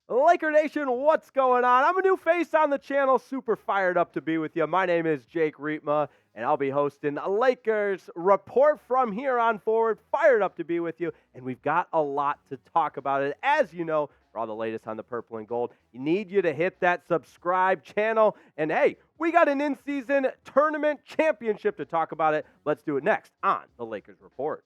Laker Nation, what's going on? I'm a new face on the channel, super fired up to be with you. My name is Jake Riepma, and I'll be hosting a Lakers Report from here on forward. Fired up to be with you, and we've got a lot to talk about it. As you know, for all the latest on the purple and gold, you need you to hit that subscribe channel. And hey, we got an in-season tournament championship to talk about it. Let's do it next on the Lakers Report.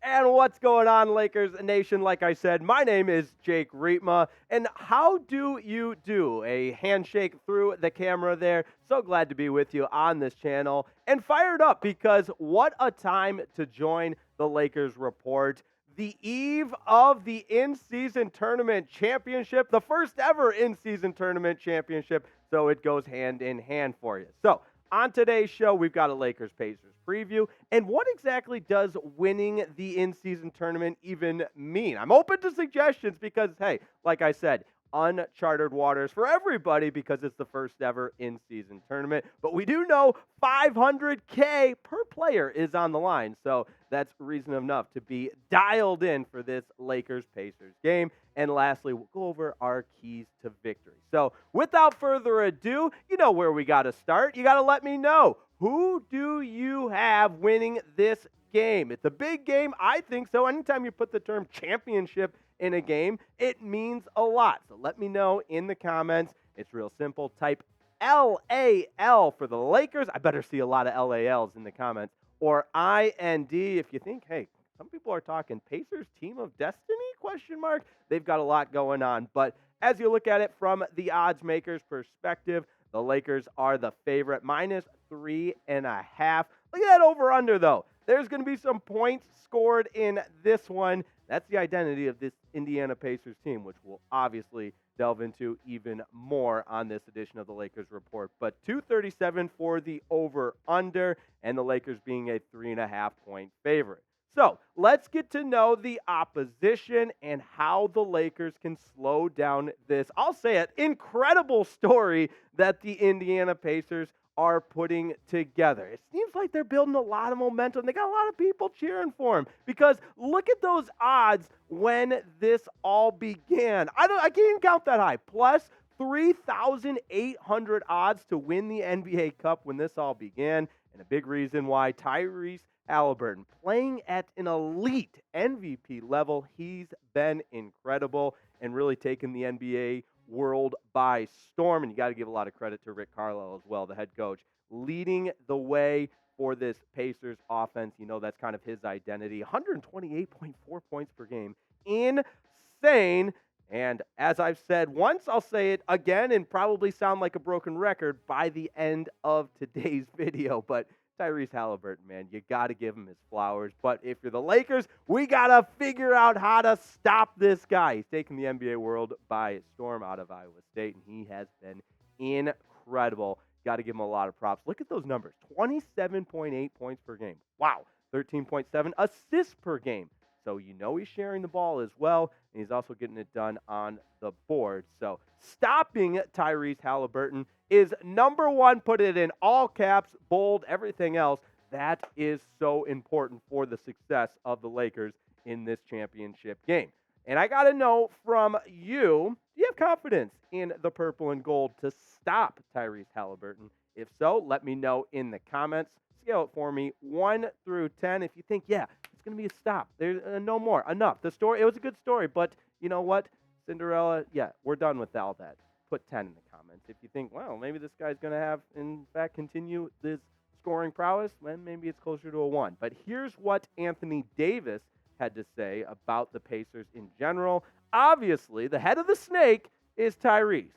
And what's going on, Lakers Nation? Like I said, my name is Jake Riepma. And how do you do? A handshake through the camera there. So glad to be with you on this channel. And fired up because what a time to join the Lakers Report. The eve of the in-season tournament championship, the first ever in-season tournament championship. So it goes hand in hand for you. So on today's show, we've got a Lakers-Pacers preview. And what exactly does winning the in-season tournament even mean? I'm open to suggestions because, hey, like I said, uncharted waters for everybody because it's the first ever in-season tournament. But we do know $500K per player is on the line. So that's reason enough to be dialed in for this Lakers-Pacers game. And lastly, we'll go over our keys to victory. So without further ado, you know where we got to start. You got to let me know, who do you have winning this game? It's a big game. I think so. Anytime you put the term championship in a game, it means a lot. So let me know in the comments. It's real simple. Type LAL for the Lakers. I better see a lot of LALs in the comments. Or IND if you think, hey, some people are talking Pacers team of destiny, question mark. They've got a lot going on. But as you look at it from the odds makers perspective, the Lakers are the favorite, -3.5. Look at that over-under, though. There's going to be some points scored in this one. That's the identity of this Indiana Pacers team, which we'll obviously delve into even more on this edition of the Lakers Report. But 237 for the over-under, and the Lakers being a 3.5-point favorite. So let's get to know the opposition and how the Lakers can slow down this, I'll say it, incredible story that the Indiana Pacers are putting together. It seems like they're building a lot of momentum. They got a lot of people cheering for them because look at those odds when this all began. I can't even count that high. Plus 3,800 odds to win the NBA Cup when this all began. And a big reason why Tyrese Haliburton playing at an elite MVP level. He's been incredible and really taken the NBA world by storm. And you got to give a lot of credit to Rick Carlisle as well, the head coach, leading the way for this Pacers offense. You know, that's kind of his identity. 128.4 points per game. Insane. And as I've said once, I'll say it again and probably sound like a broken record by the end of today's video. But Tyrese Haliburton, man, you got to give him his flowers. But if you're the Lakers, we got to figure out how to stop this guy. He's taken the NBA world by storm out of Iowa State, and he has been incredible. Got to give him a lot of props. Look at those numbers. 27.8 points per game. Wow. 13.7 assists per game. So you know he's sharing the ball as well, and he's also getting it done on the board. So stopping Tyrese Haliburton is number one. Put it in all caps, bold, everything else. That is so important for the success of the Lakers in this championship game. And I got to know from you, do you have confidence in the purple and gold to stop Tyrese Haliburton? If so, let me know in the comments. Scale it for me, 1 through 10. If you think, yeah, it's going to be a stop. There's no more. Enough. The story, it was a good story, but you know what? Cinderella, yeah, we're done with all that. Put 10 in the comments. If you think, well, maybe this guy's going to have, in fact, continue this scoring prowess, then maybe it's closer to a 1. But here's what Anthony Davis had to say about the Pacers in general. Obviously, the head of the snake is Tyrese.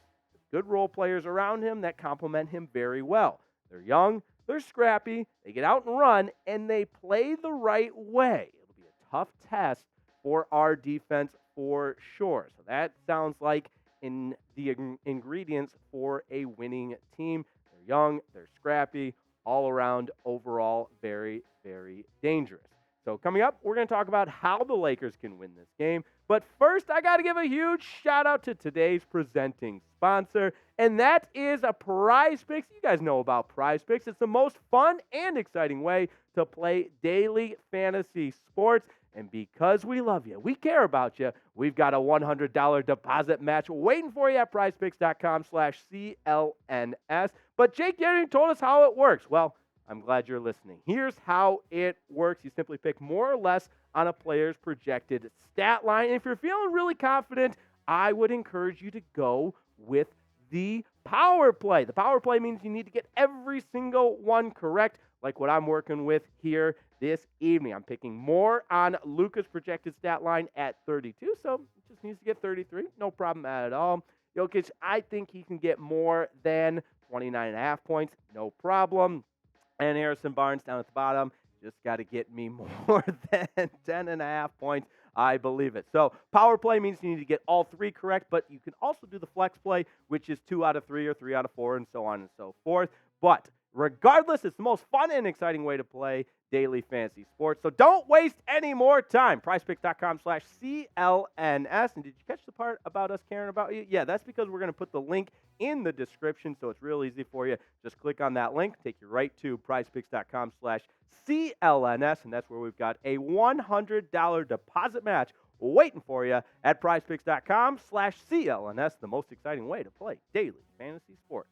Good role players around him that complement him very well. They're young, they're scrappy, they get out and run, and they play the right way. It'll be a tough test for our defense for sure. So that sounds like in the ingredients for a winning team. They're young, they're scrappy, all around, overall, very, very dangerous. So coming up, we're going to talk about how the Lakers can win this game. But first, I got to give a huge shout out to today's presenting sponsor, and that is a PrizePicks. You guys know about PrizePicks. It's the most fun and exciting way to play daily fantasy sports. And because we love you, we care about you, we've got a $100 deposit match waiting for you at prizepicks.com/CLNS. But Jake, you already told us how it works. Well, I'm glad you're listening. Here's how it works. You simply pick more or less on a player's projected stat line. And if you're feeling really confident, I would encourage you to go with the power play. The power play means you need to get every single one correct, like what I'm working with here this evening. I'm picking more on Luka's projected stat line at 32, so it just needs to get 33. No problem at all. Jokic, I think he can get more than 29.5 points. No problem. And Harrison Barnes down at the bottom, just got to get me more than 10.5 points. I believe it. So power play means you need to get all three correct, but you can also do the flex play, which is 2 out of 3 or 3 out of 4 and so on and so forth. But regardless, it's the most fun and exciting way to play daily fantasy sports. So don't waste any more time. PrizePicks.com/CLNS. And did you catch the part about us caring about you? Yeah, that's because we're going to put the link in the description, so it's real easy for you. Just click on that link, take you right to PrizePicks.com/CLNS, and that's where we've got a $100 deposit match waiting for you at PrizePicks.com/CLNS, the most exciting way to play daily fantasy sports.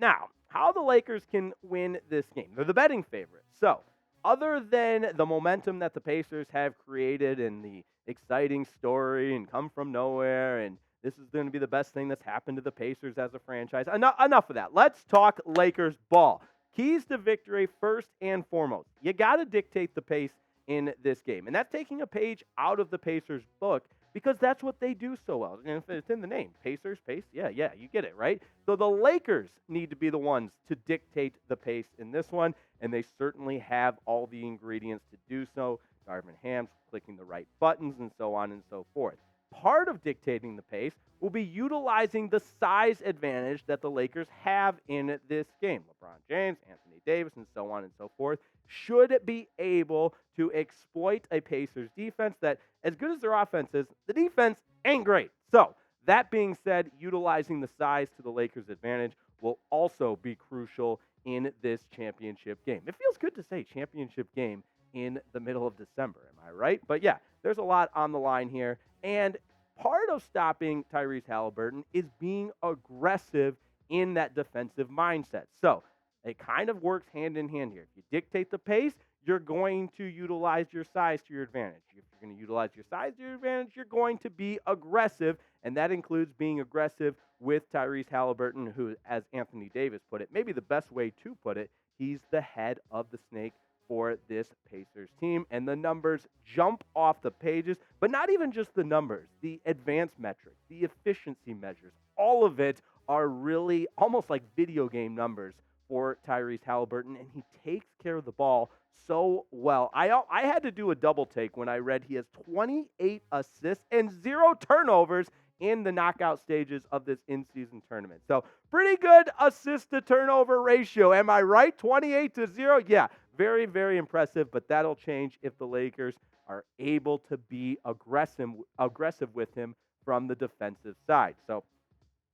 Now, how the Lakers can win this game. They're the betting favorites. So, other than the momentum that the Pacers have created and the exciting story and come from nowhere, and this is going to be the best thing that's happened to the Pacers as a franchise, enough of that. Let's talk Lakers ball. Keys to victory, first and foremost. You got to dictate the pace in this game. And that's taking a page out of the Pacers' book, because that's what they do so well. And it's in the name. Pacers, pace, yeah, you get it, right? So the Lakers need to be the ones to dictate the pace in this one, and they certainly have all the ingredients to do so. Darvin Ham clicking the right buttons and so on and so forth. Part of dictating the pace will be utilizing the size advantage that the Lakers have in this game. LeBron James, Anthony Davis, and so on and so forth should be able to exploit a Pacers defense that, as good as their offense is, the defense ain't great. So, that being said, utilizing the size to the Lakers' advantage will also be crucial in this championship game. It feels good to say championship game in the middle of December, am I right? But yeah, there's a lot on the line here. And part of stopping Tyrese Haliburton is being aggressive in that defensive mindset. So it kind of works hand in hand here. If you dictate the pace, you're going to utilize your size to your advantage. If you're going to utilize your size to your advantage, you're going to be aggressive, and that includes being aggressive with Tyrese Haliburton, who, as Anthony Davis put it, maybe the best way to put it, he's the head of the snake for this Pacers team, and the numbers jump off the pages, but not even just the numbers, the advanced metrics, the efficiency measures, all of it are really almost like video game numbers for Tyrese Haliburton, and he takes care of the ball so well. I had to do a double take when I read he has 28 assists and 0 turnovers in the knockout stages of this in-season tournament. So pretty good assist-to-turnover ratio. Am I right? 28-0? Yeah, very, very impressive, but that'll change if the Lakers are able to be aggressive with him from the defensive side. So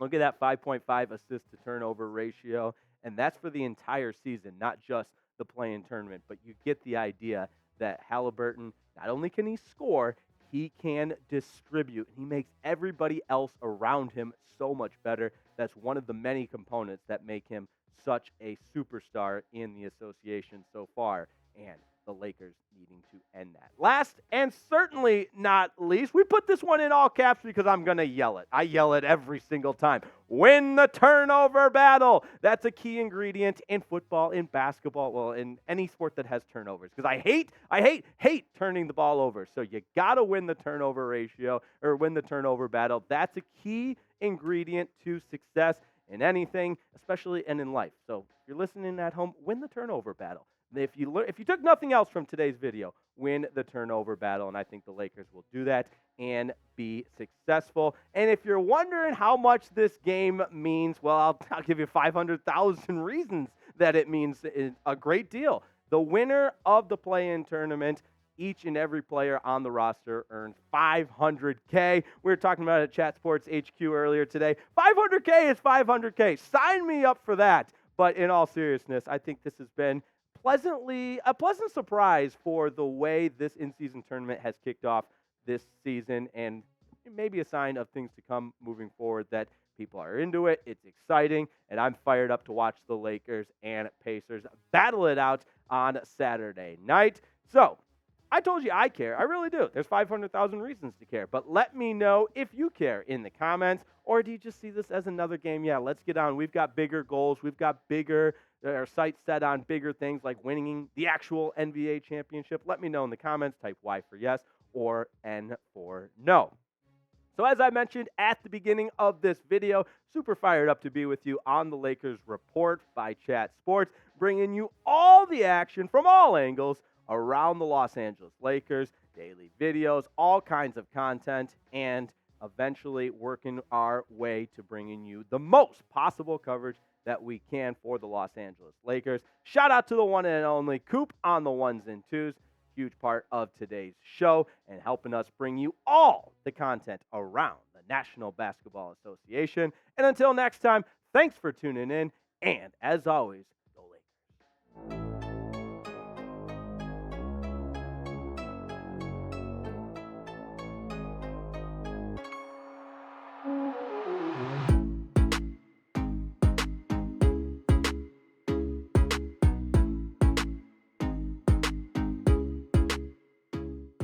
look at that 5.5 assist-to-turnover ratio, and that's for the entire season, not just the play-in tournament. But you get the idea that Haliburton, not only can he score, he can distribute. He makes everybody else around him so much better. That's one of the many components that make him such a superstar in the association so far, and the Lakers needing to end that. Last and certainly not least, we put this one in all caps because I'm going to yell it. I yell it every single time. Win the turnover battle. That's a key ingredient in football, in basketball, well, in any sport that has turnovers, because I hate turning the ball over. So you got to win the turnover ratio or win the turnover battle. That's a key ingredient to success in anything, especially and in life. So if you're listening at home, win the turnover battle. If you took nothing else from today's video, win the turnover battle, and I think the Lakers will do that and be successful. And if you're wondering how much this game means, well, I'll give you 500,000 reasons that it means a great deal. The winner of the play-in tournament each and every player on the roster earns $500K. We were talking about it at Chat Sports HQ earlier today. $500K is $500K. Sign me up for that. But in all seriousness, I think this has been a pleasant surprise for the way this in-season tournament has kicked off this season, and maybe a sign of things to come moving forward, that people are into it. It's exciting, and I'm fired up to watch the Lakers and Pacers battle it out on Saturday night. So, I told you I care. I really do. There's 500,000 reasons to care. But let me know if you care in the comments, or do you just see this as another game? Yeah, let's get on. We've got bigger goals. We've got our sights set on bigger things like winning the actual NBA championship. Let me know in the comments. Type Y for yes or N for no. So as I mentioned at the beginning of this video, super fired up to be with you on the Lakers Report by Chat Sports, bringing you all the action from all angles around the Los Angeles Lakers, daily videos, all kinds of content, and eventually working our way to bringing you the most possible coverage that we can for the Los Angeles Lakers. Shout out to the one and only Coop on the ones and twos. Huge part of today's show and helping us bring you all the content around the National Basketball Association. And until next time, thanks for tuning in. And as always, go Lakers.